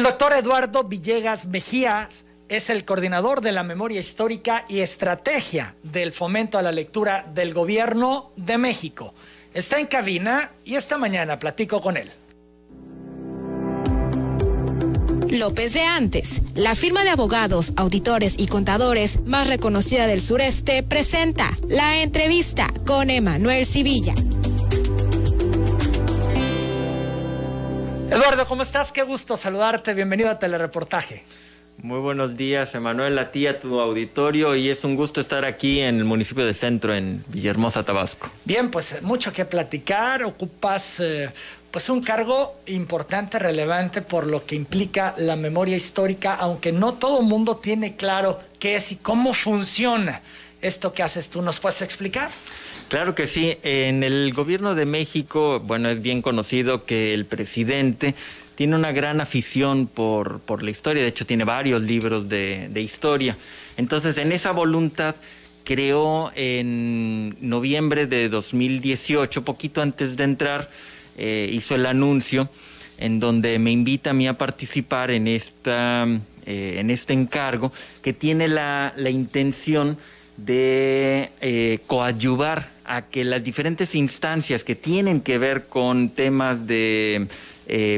El doctor Eduardo Villegas Mejías es el coordinador de la Memoria Histórica y Estrategia del Fomento a la Lectura del Gobierno de México. Está en cabina y esta mañana platico con él. López de Antes, la firma de abogados, auditores y contadores más reconocida del sureste, presenta la entrevista con Emanuel Civilla. Eduardo, ¿cómo estás? Qué gusto saludarte. Bienvenido a Telereportaje. Muy buenos días, Emanuel, a ti, a tu auditorio, y es un gusto estar aquí en el municipio de Centro, en Villahermosa, Tabasco. Bien, pues mucho que platicar. Ocupas pues un cargo importante, relevante por lo que implica la memoria histórica, aunque no todo el mundo tiene claro qué es y cómo funciona esto que haces tú. ¿Nos puedes explicar? Claro que sí. En el gobierno de México, bueno, es bien conocido que el presidente tiene una gran afición por la historia. De hecho, tiene varios libros de historia. Entonces, en esa voluntad, creó en noviembre de 2018, poquito antes de entrar, hizo el anuncio en donde me invita a mí a participar en este encargo, que tiene la intención de coadyuvar a que las diferentes instancias que tienen que ver con temas de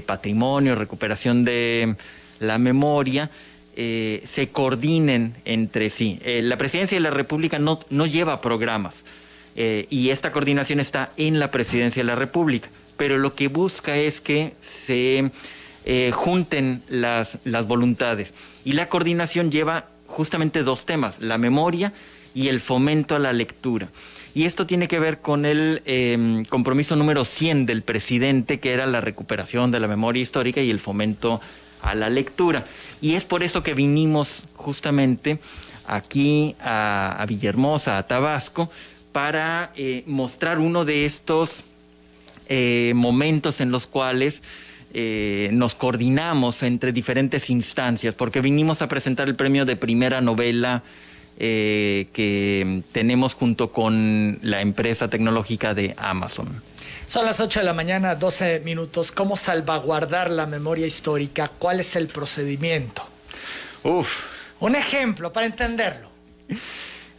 patrimonio, recuperación de la memoria, se coordinen entre sí. La Presidencia de la República no lleva programas y esta coordinación está en la Presidencia de la República, pero lo que busca es que se junten las voluntades, y la coordinación lleva justamente dos temas: la memoria y el fomento a la lectura. Y esto tiene que ver con el compromiso número 100 del presidente, que era la recuperación de la memoria histórica y el fomento a la lectura. Y es por eso que vinimos justamente aquí a Villahermosa, a Tabasco, para mostrar uno de estos momentos en los cuales nos coordinamos entre diferentes instancias, porque vinimos a presentar el premio de primera novela que tenemos junto con la empresa tecnológica de Amazon. Son las 8 de la mañana, 12 minutos. ¿Cómo salvaguardar la memoria histórica? ¿Cuál es el procedimiento? Un ejemplo para entenderlo.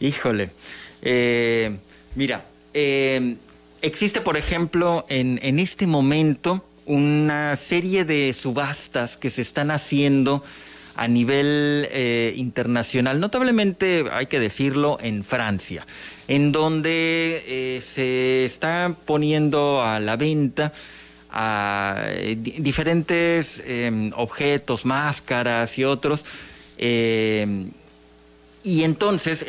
Híjole. Mira, existe, por ejemplo, en este momento una serie de subastas que se están haciendo a nivel internacional, notablemente, hay que decirlo, en Francia, en donde se está poniendo a la venta diferentes objetos, máscaras y otros. Y entonces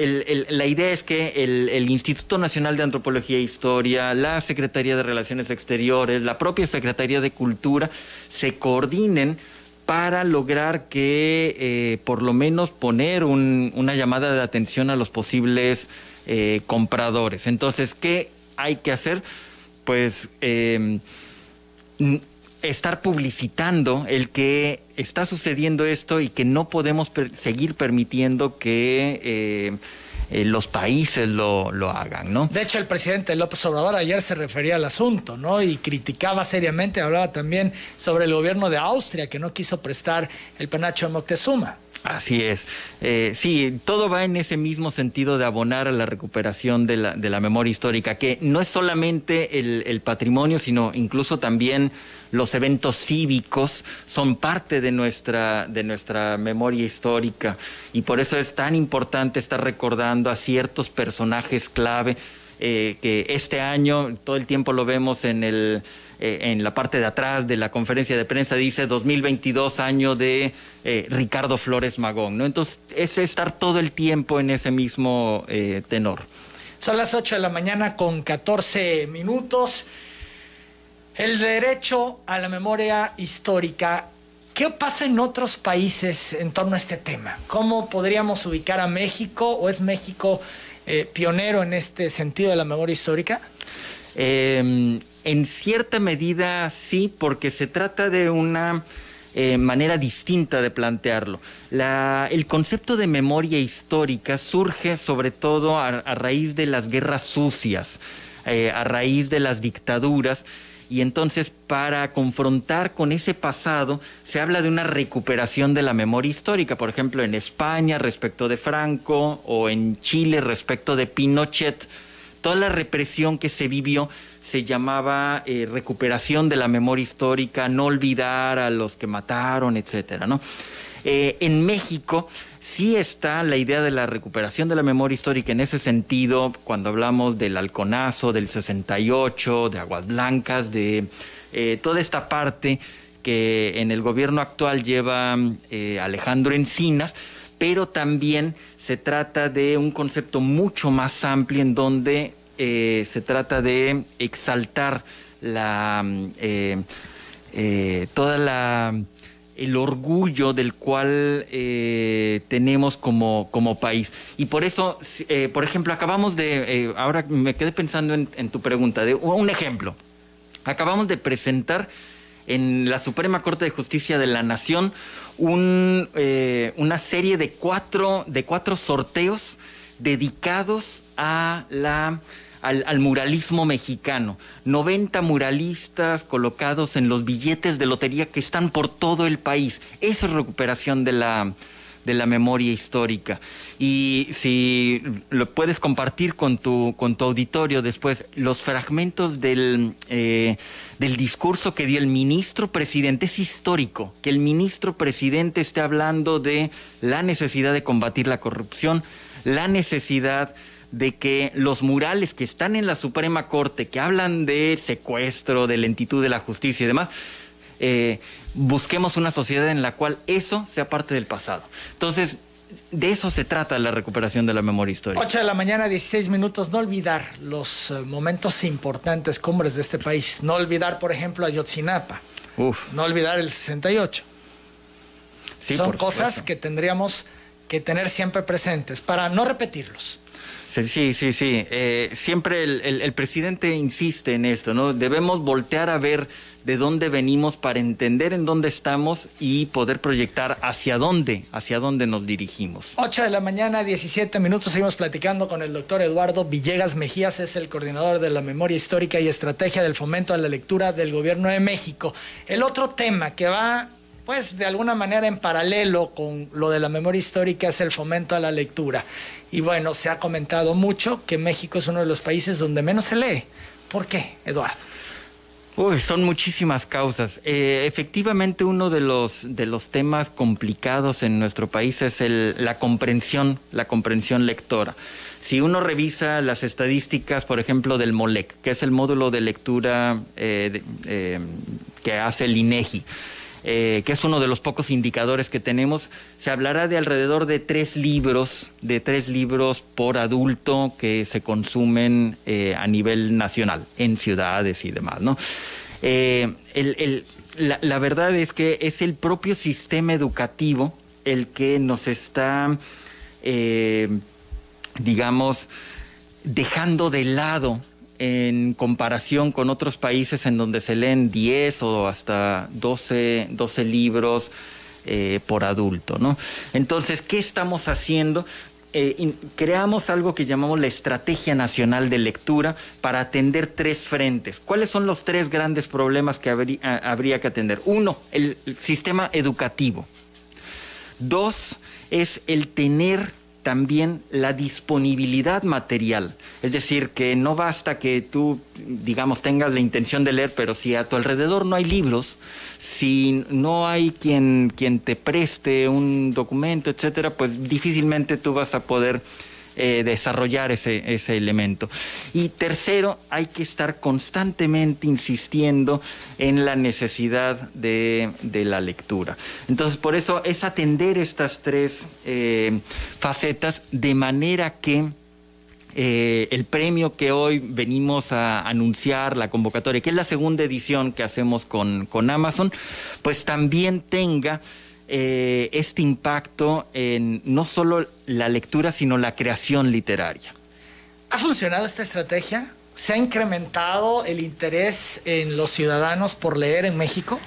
la idea es que el Instituto Nacional de Antropología e Historia, la Secretaría de Relaciones Exteriores, la propia Secretaría de Cultura se coordinen para lograr que por lo menos poner una llamada de atención a los posibles compradores. Entonces, ¿qué hay que hacer? Pues estar publicitando el que está sucediendo esto y que no podemos seguir permitiendo que los países lo hagan, ¿no? De hecho, el presidente López Obrador ayer se refería al asunto, ¿no? Y criticaba seriamente, hablaba también sobre el gobierno de Austria, que no quiso prestar el penacho de Moctezuma. Así es. Sí, todo va en ese mismo sentido de abonar a la recuperación de la memoria histórica, que no es solamente el patrimonio, sino incluso también los eventos cívicos son parte de nuestra memoria histórica, y por eso es tan importante estar recordando a ciertos personajes clave que este año todo el tiempo lo vemos en la parte de atrás de la conferencia de prensa, dice 2022, año de Ricardo Flores Magón, ¿no? Entonces, es estar todo el tiempo en ese mismo tenor. Son las 8 de la mañana con 14 minutos. El derecho a la memoria histórica. ¿Qué pasa en otros países en torno a este tema? ¿Cómo podríamos ubicar a México, o es México pionero en este sentido de la memoria histórica? En cierta medida sí, porque se trata de una manera distinta de plantearlo. El concepto de memoria histórica surge sobre todo a raíz de las guerras sucias, a raíz de las dictaduras, Y entonces, para confrontar con ese pasado, se habla de una recuperación de la memoria histórica. Por ejemplo, en España respecto de Franco, o en Chile respecto de Pinochet. Toda la represión que se vivió se llamaba recuperación de la memoria histórica, no olvidar a los que mataron, etcétera, ¿no? En México sí está la idea de la recuperación de la memoria histórica en ese sentido, cuando hablamos del Halconazo, del 68, de Aguas Blancas, de toda esta parte que en el gobierno actual lleva Alejandro Encinas, pero también se trata de un concepto mucho más amplio en donde se trata de exaltar el orgullo del cual tenemos como país. Y por eso, por ejemplo, acabamos de, ahora me quedé pensando en tu pregunta, de un ejemplo. Acabamos de presentar en la Suprema Corte de Justicia de la Nación una serie de cuatro sorteos dedicados al muralismo mexicano. 90 muralistas colocados en los billetes de lotería que están por todo el país. Eso es recuperación de la memoria histórica. Y si lo puedes compartir con tu auditorio después, los fragmentos del discurso que dio el ministro presidente, es histórico que el ministro presidente esté hablando de la necesidad de combatir la corrupción, la necesidad de que los murales que están en la Suprema Corte, que hablan de secuestro, de lentitud de la justicia y demás, busquemos una sociedad en la cual eso sea parte del pasado. Entonces, de eso se trata la recuperación de la memoria histórica. 8 de la mañana, 16 minutos. No olvidar los momentos importantes, cumbres de este país. No olvidar, por ejemplo, Ayotzinapa. No olvidar el 68. Sí, son cosas que tendríamos que tener siempre presentes para no repetirlos. Sí. Siempre el presidente insiste en esto, ¿no? Debemos voltear a ver de dónde venimos para entender en dónde estamos y poder proyectar hacia dónde nos dirigimos. 8 de la mañana, 17 minutos. Seguimos platicando con el doctor Eduardo Villegas Mejías, es el coordinador de la Memoria Histórica y Estrategia del Fomento a la Lectura del Gobierno de México. El otro tema que va, pues, de alguna manera en paralelo con lo de la memoria histórica es el fomento a la lectura. Y bueno, se ha comentado mucho que México es uno de los países donde menos se lee. ¿Por qué, Eduardo? Son muchísimas causas. Efectivamente, uno de los temas complicados en nuestro país es la comprensión lectora. Si uno revisa las estadísticas, por ejemplo, del MOLEC, que es el módulo de lectura que hace el INEGI, que es uno de los pocos indicadores que tenemos, se hablará de alrededor de 3 libros por adulto que se consumen a nivel nacional, en ciudades y demás, ¿no? La verdad es que es el propio sistema educativo el que nos está, dejando de lado en comparación con otros países en donde se leen 10 o hasta 12 libros por adulto, ¿no? Entonces, ¿qué estamos haciendo? Creamos algo que llamamos la Estrategia Nacional de Lectura para atender 3 frentes. ¿Cuáles son los 3 grandes problemas que habría que atender? 1, el sistema educativo. 2, es el tener también la disponibilidad material. Es decir, que no basta que tú, tengas la intención de leer, pero si a tu alrededor no hay libros, si no hay quien te preste un documento, etcétera, pues difícilmente tú vas a poder desarrollar ese elemento. Y tercero, hay que estar constantemente insistiendo en la necesidad de la lectura. Entonces, por eso es atender estas 3 facetas, de manera que el premio que hoy venimos a anunciar, la convocatoria, que es la segunda edición que hacemos con Amazon, pues también tenga este impacto en no solo la lectura, sino la creación literaria. ¿Ha funcionado esta estrategia? ¿Se ha incrementado el interés en los ciudadanos por leer en México?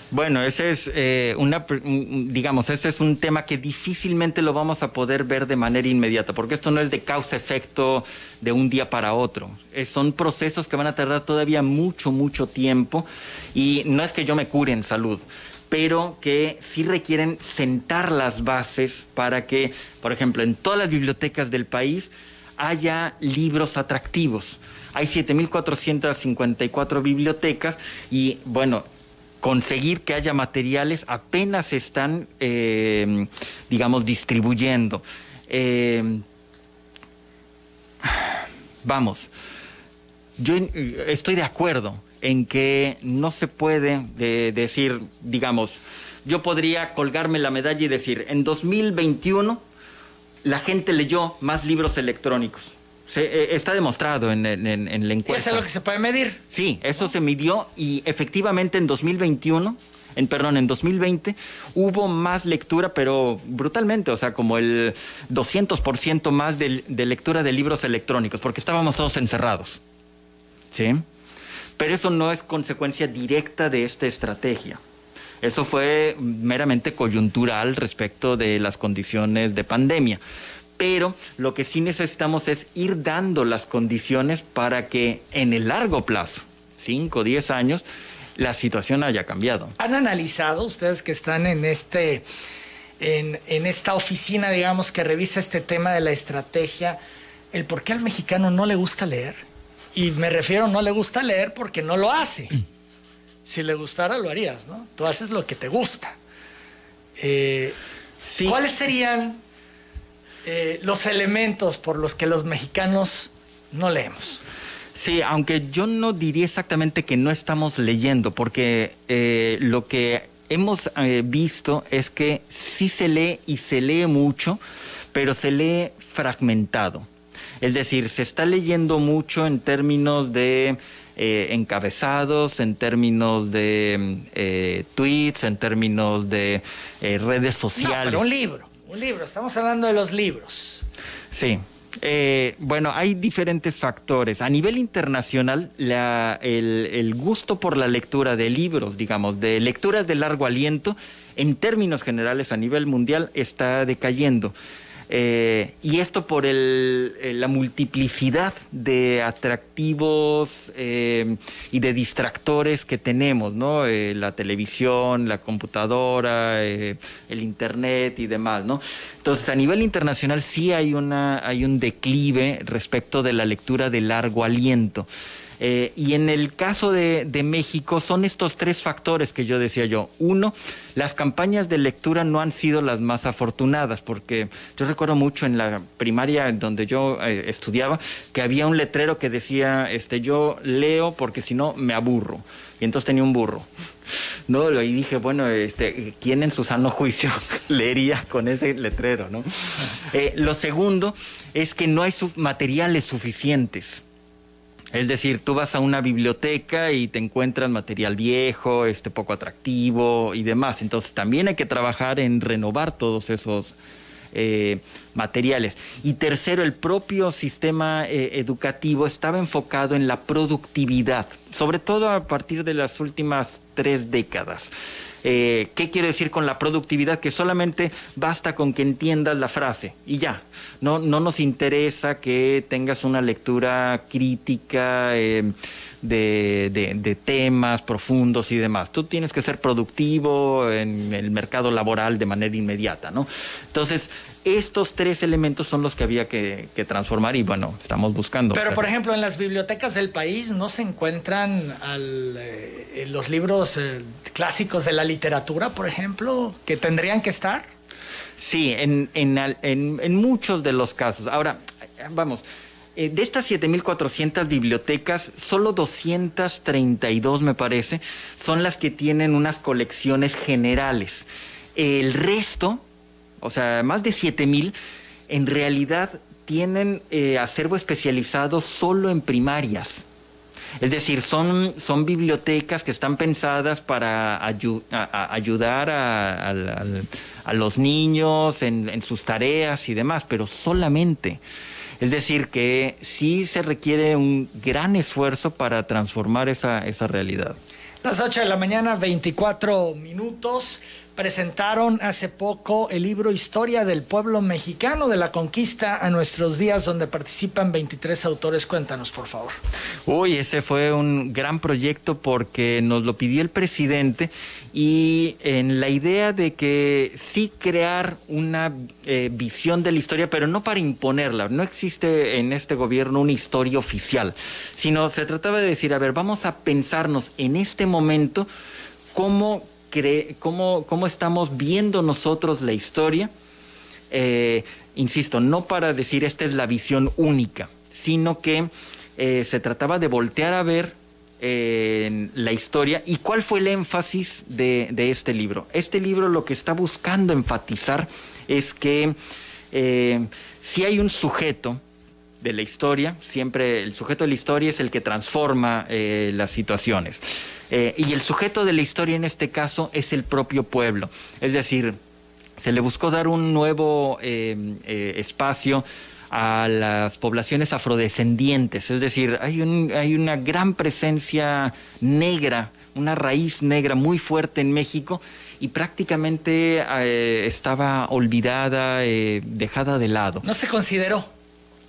Bueno, ese es digamos, ese es un tema que difícilmente lo vamos a poder ver de manera inmediata, porque esto no es de causa-efecto de un día para otro. Son procesos que van a tardar todavía mucho, mucho tiempo, y no es que yo me cure en salud, pero que sí requieren sentar las bases para que, por ejemplo, en todas las bibliotecas del país haya libros atractivos. Hay 7.454 bibliotecas y, bueno, conseguir que haya materiales apenas se están, digamos, distribuyendo. Vamos, yo estoy de acuerdo en que no se puede decir, digamos, yo podría colgarme la medalla y decir, en 2021 la gente leyó más libros electrónicos. Está demostrado en la encuesta. ¿Eso es lo que se puede medir? Sí, eso se midió y efectivamente en 2020 hubo más lectura, pero brutalmente, o sea, como el 200% más de lectura de libros electrónicos, porque estábamos todos encerrados, ¿sí? Pero eso no es consecuencia directa de esta estrategia. Eso fue meramente coyuntural respecto de las condiciones de pandemia. Pero lo que sí necesitamos es ir dando las condiciones para que en el largo plazo, 5 o 10 años, la situación haya cambiado. ¿Han analizado ustedes que están en esta oficina, digamos, que revisa este tema de la estrategia, el por qué al mexicano no le gusta leer? Y me refiero, no le gusta leer porque no lo hace. Si le gustara, lo harías, ¿no? Tú haces lo que te gusta. Sí. ¿Cuáles serían los elementos por los que los mexicanos no leemos? Sí, aunque yo no diría exactamente que no estamos leyendo, porque lo que hemos visto es que sí se lee y se lee mucho, pero se lee fragmentado. Es decir, se está leyendo mucho en términos de encabezados, en términos de tweets, en términos de redes sociales. No, pero un libro, estamos hablando de los libros. Sí. Bueno, hay diferentes factores. A nivel internacional, el gusto por la lectura de libros, digamos, de lecturas de largo aliento, en términos generales a nivel mundial, está decayendo. Y esto por la multiplicidad de atractivos y de distractores que tenemos, ¿no? La televisión, la computadora, el internet y demás, ¿no? Entonces, a nivel internacional sí hay un declive respecto de la lectura de largo aliento. Y en el caso de México son estos 3 factores que yo decía yo. Uno, las campañas de lectura no han sido las más afortunadas, porque yo recuerdo mucho en la primaria donde yo estudiaba que había un letrero que decía, yo leo porque si no me aburro. Y entonces tenía un burro, ¿no? Y dije, bueno, ¿quién en su sano juicio leería con ese letrero, no? Lo segundo es que no hay materiales suficientes. Es decir, tú vas a una biblioteca y te encuentras material viejo, poco atractivo y demás. Entonces también hay que trabajar en renovar todos esos materiales. Y tercero, el propio sistema educativo estaba enfocado en la productividad, sobre todo a partir de las últimas 3 décadas. ¿Qué quiero decir con la productividad? Que solamente basta con que entiendas la frase y ya. No nos interesa que tengas una lectura crítica de temas profundos y demás. Tú tienes que ser productivo en el mercado laboral de manera inmediata, ¿no? Entonces, estos 3 elementos son los que había que transformar y, bueno, estamos buscando. Pero, por ejemplo, en las bibliotecas del país no se encuentran los libros clásicos de la literatura, por ejemplo, que tendrían que estar. Sí, en muchos de los casos. Ahora, vamos, de estas 7.400 bibliotecas, solo 232, me parece, son las que tienen unas colecciones generales. El resto, o sea, más de 7.000, en realidad tienen acervo especializado solo en primarias. Es decir, son bibliotecas que están pensadas para ayudar a los niños en sus tareas y demás, pero solamente. Es decir, que sí se requiere un gran esfuerzo para transformar esa realidad. Las 8 de la mañana, 24 minutos. Presentaron hace poco el libro Historia del Pueblo Mexicano, de la Conquista a nuestros días, donde participan 23 autores. Cuéntanos, por favor. Uy, ese fue un gran proyecto porque nos lo pidió el presidente, y en la idea de que sí crear una visión de la historia, pero no para imponerla. No existe en este gobierno una historia oficial, sino se trataba de decir, a ver, vamos a pensarnos en este momento cómo estamos viendo nosotros la historia. Insisto, no para decir esta es la visión única, sino que se trataba de voltear a ver la historia. ¿Y cuál fue el énfasis de este libro? Este libro lo que está buscando enfatizar es que si hay un sujeto de la historia, siempre el sujeto de la historia es el que transforma las situaciones. Y el sujeto de la historia en este caso es el propio pueblo. Es decir, se le buscó dar un nuevo espacio a las poblaciones afrodescendientes. Es decir, hay una gran presencia negra, una raíz negra muy fuerte en México, y prácticamente estaba olvidada, dejada de lado. ¿No se consideró?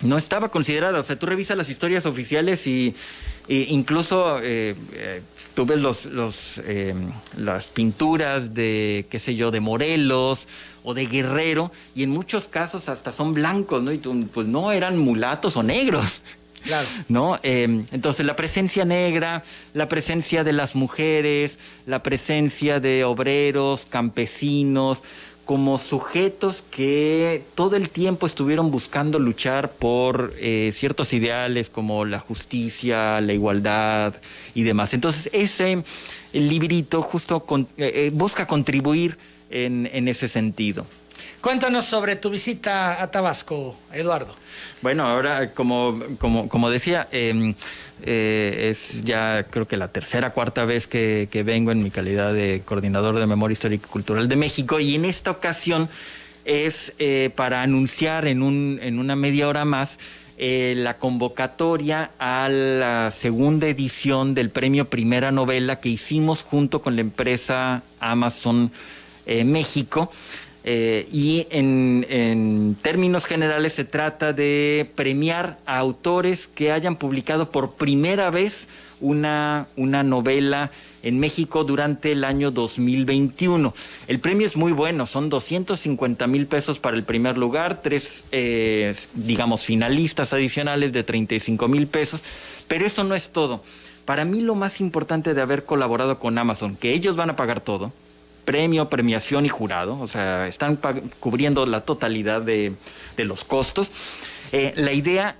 No estaba considerada. O sea, tú revisas las historias oficiales y incluso tú ves las pinturas de, qué sé yo, de Morelos o de Guerrero, y en muchos casos hasta son blancos, ¿no? Y tú, pues no, eran mulatos o negros. Claro. ¿No? Entonces la presencia negra, la presencia de las mujeres, la presencia de obreros, campesinos, como sujetos que todo el tiempo estuvieron buscando luchar por ciertos ideales como la justicia, la igualdad y demás. Entonces el librito justo busca contribuir en ese sentido. Cuéntanos sobre tu visita a Tabasco, Eduardo. Bueno, ahora, como decía, es ya creo que la tercera, cuarta vez que vengo en mi calidad de coordinador de Memoria Histórica y Cultural de México, y en esta ocasión es para anunciar en una media hora más la convocatoria a la segunda edición del Premio Primera Novela que hicimos junto con la empresa Amazon México. Y en términos generales se trata de premiar a autores que hayan publicado por primera vez una novela en México durante el año 2021. El premio es muy bueno, son 250,000 pesos para el primer lugar, 3 finalistas adicionales de 35,000 pesos, pero eso no es todo. Para mí lo más importante de haber colaborado con Amazon, que ellos van a pagar todo, premio, premiación y jurado, o sea, están cubriendo la totalidad de los costos. La idea,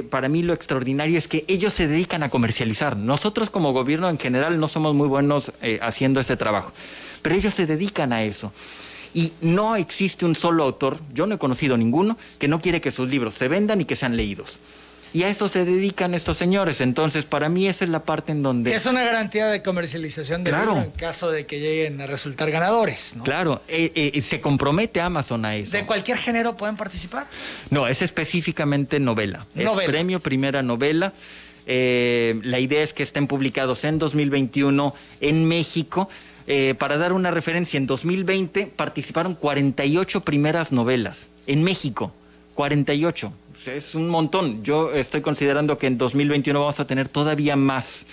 para mí lo extraordinario es que ellos se dedican a comercializar. Nosotros como gobierno en general no somos muy buenos haciendo ese trabajo, pero ellos se dedican a eso. Y no existe un solo autor, yo no he conocido ninguno, que no quiere que sus libros se vendan y que sean leídos. Y a eso se dedican estos señores. Entonces, para mí esa es la parte en donde... Es una garantía de comercialización del libro en caso de que lleguen a resultar ganadores, ¿no? Claro, se compromete Amazon a eso. ¿De cualquier género pueden participar? No, es específicamente novela. Es premio primera novela. La idea es que estén publicados en 2021 en México. Para dar una referencia, en 2020 participaron 48 primeras novelas en México. 48. Es un montón. Yo estoy considerando que en 2021 vamos a tener todavía más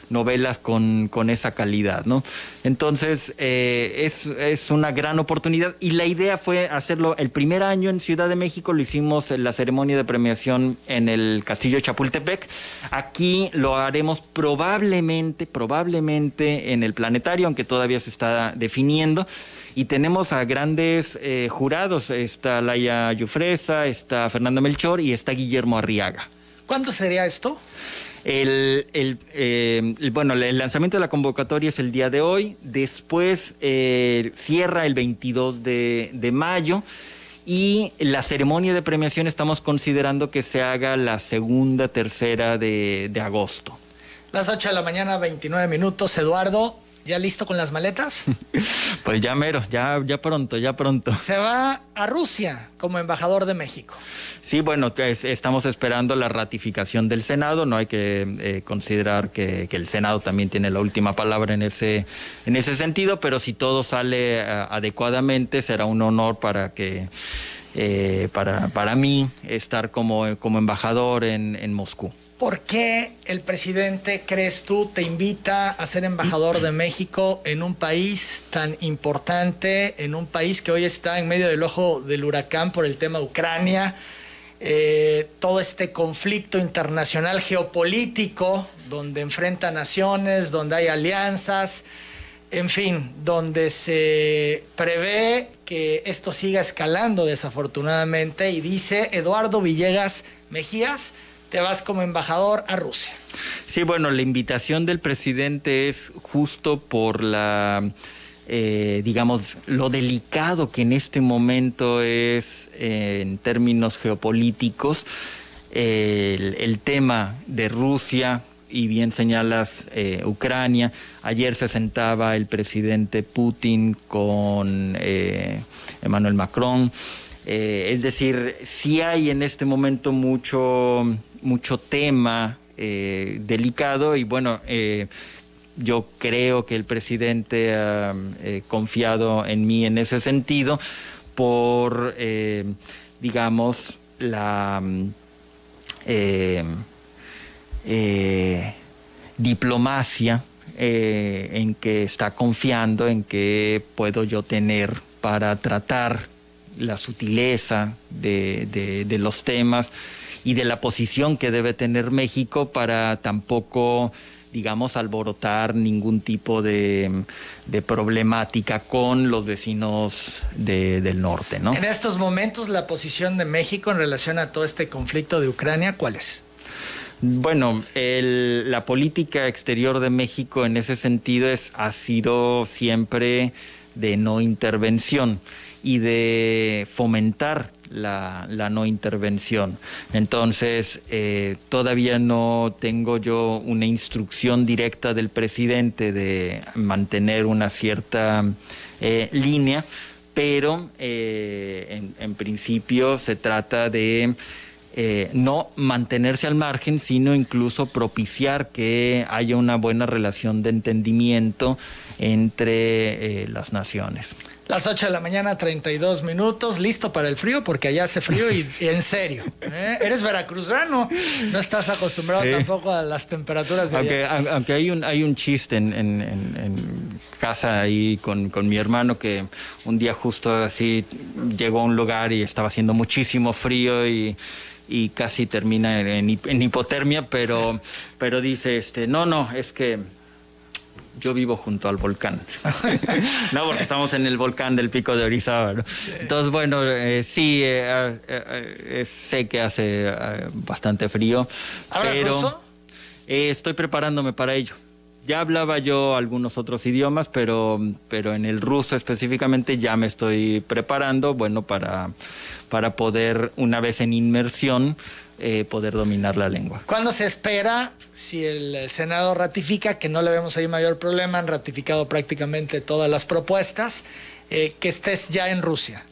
novelas con esa calidad, ¿no? Entonces, es una gran oportunidad, y la idea fue hacerlo el primer año en Ciudad de México. Lo hicimos en la ceremonia de premiación en el Castillo de Chapultepec. Aquí lo haremos probablemente en el Planetario, aunque todavía se está definiendo. Y tenemos a grandes jurados. Está Laia Yufresa, está Fernando Melchor y está Guillermo Arriaga. ¿Cuándo sería esto? El lanzamiento de la convocatoria es el día de hoy. Después cierra el 22 de mayo. Y la ceremonia de premiación estamos considerando que se haga la segunda, tercera de agosto. Las 8 de la mañana, 29 minutos. Eduardo, ¿Ya listo con las maletas? Pues ya mero, ya pronto. Se va a Rusia como embajador de México. Sí, bueno, estamos esperando la ratificación del Senado. No hay que considerar que el Senado también tiene la última palabra en ese sentido, pero si todo sale adecuadamente, será un honor para mí estar como embajador en Moscú. ¿Por qué el presidente, crees tú, te invita a ser embajador de México en un país tan importante, en un país que hoy está en medio del ojo del huracán por el tema Ucrania? Todo este conflicto internacional geopolítico, donde enfrenta naciones, donde hay alianzas, en fin, donde se prevé que esto siga escalando desafortunadamente, y dice Eduardo Villegas Mejías, te vas como embajador a Rusia. Sí, bueno, la invitación del presidente es justo por digamos, lo delicado que en este momento es en términos geopolíticos el tema de Rusia, y bien señalas Ucrania. Ayer se sentaba el presidente Putin con Emmanuel Macron. Es decir, sí hay en este momento mucho tema delicado, y bueno, yo creo que el presidente ha confiado en mí en ese sentido por, digamos, la diplomacia en que está confiando, en que puedo yo tener para tratar la sutileza de los temas y de la posición que debe tener México para tampoco, digamos, alborotar ningún tipo de problemática con los vecinos del norte, ¿no? En estos momentos, la posición de México en relación a todo este conflicto de Ucrania, ¿cuál es? Bueno, la política exterior de México en ese sentido ha sido siempre de no intervención y de fomentar la no intervención. Entonces, todavía no tengo yo una instrucción directa del presidente de mantener una cierta línea, pero en principio se trata de no mantenerse al margen, sino incluso propiciar que haya una buena relación de entendimiento entre las naciones. Las 8 de la mañana, 32 minutos, listo para el frío, porque allá hace frío y en serio. Eres veracruzano, no estás acostumbrado tampoco a las temperaturas de allá. Aunque hay un chiste en casa ahí con mi hermano, que un día justo así llegó a un lugar y estaba haciendo muchísimo frío y casi termina en hipotermia, pero dice, no, es que yo vivo junto al volcán. No, porque estamos en el volcán del Pico de Orizaba, ¿no? Entonces, bueno, sí, sé que hace bastante frío. ¿Hablas ruso? Estoy preparándome para ello. Ya hablaba yo algunos otros idiomas, pero en el ruso específicamente ya me estoy preparando, bueno, para poder, una vez en inmersión, poder dominar la lengua. ¿Cuándo se espera, si el Senado ratifica, que no le vemos ahí mayor problema, han ratificado prácticamente todas las propuestas, que estés ya en Rusia?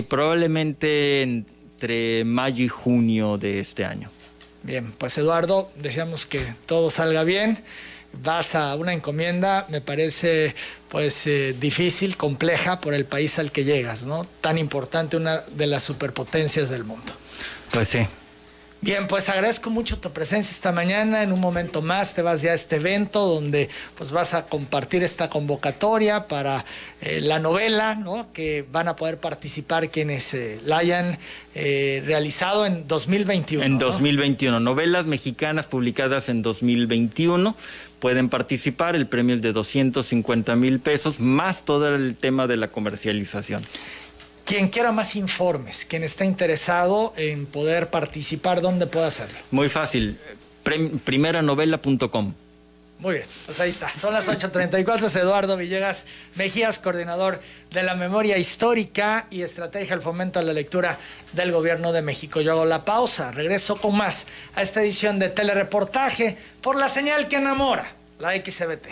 Probablemente entre mayo y junio de este año. Bien, pues Eduardo, deseamos que todo salga bien. Vas a una encomienda, me parece pues difícil, compleja por el país al que llegas, ¿no? Tan importante, una de las superpotencias del mundo. Pues sí. Bien, pues agradezco mucho tu presencia esta mañana. En un momento más te vas ya a este evento donde pues vas a compartir esta convocatoria para la novela, ¿no?, que van a poder participar quienes la hayan realizado en 2021. En 2021, ¿no? Novelas mexicanas publicadas en 2021 pueden participar. El premio es de 250,000 pesos, más todo el tema de la comercialización. Quien quiera más informes, quien está interesado en poder participar, ¿dónde puede hacerlo? Muy fácil, primeranovela.com. Muy bien, pues ahí está. Son las 8:34, es Eduardo Villegas Mejías, coordinador de la Memoria Histórica y Estrategia al Fomento a la Lectura del Gobierno de México. Yo hago la pausa, regreso con más a esta edición de Telereportaje por la señal que enamora, la XBT.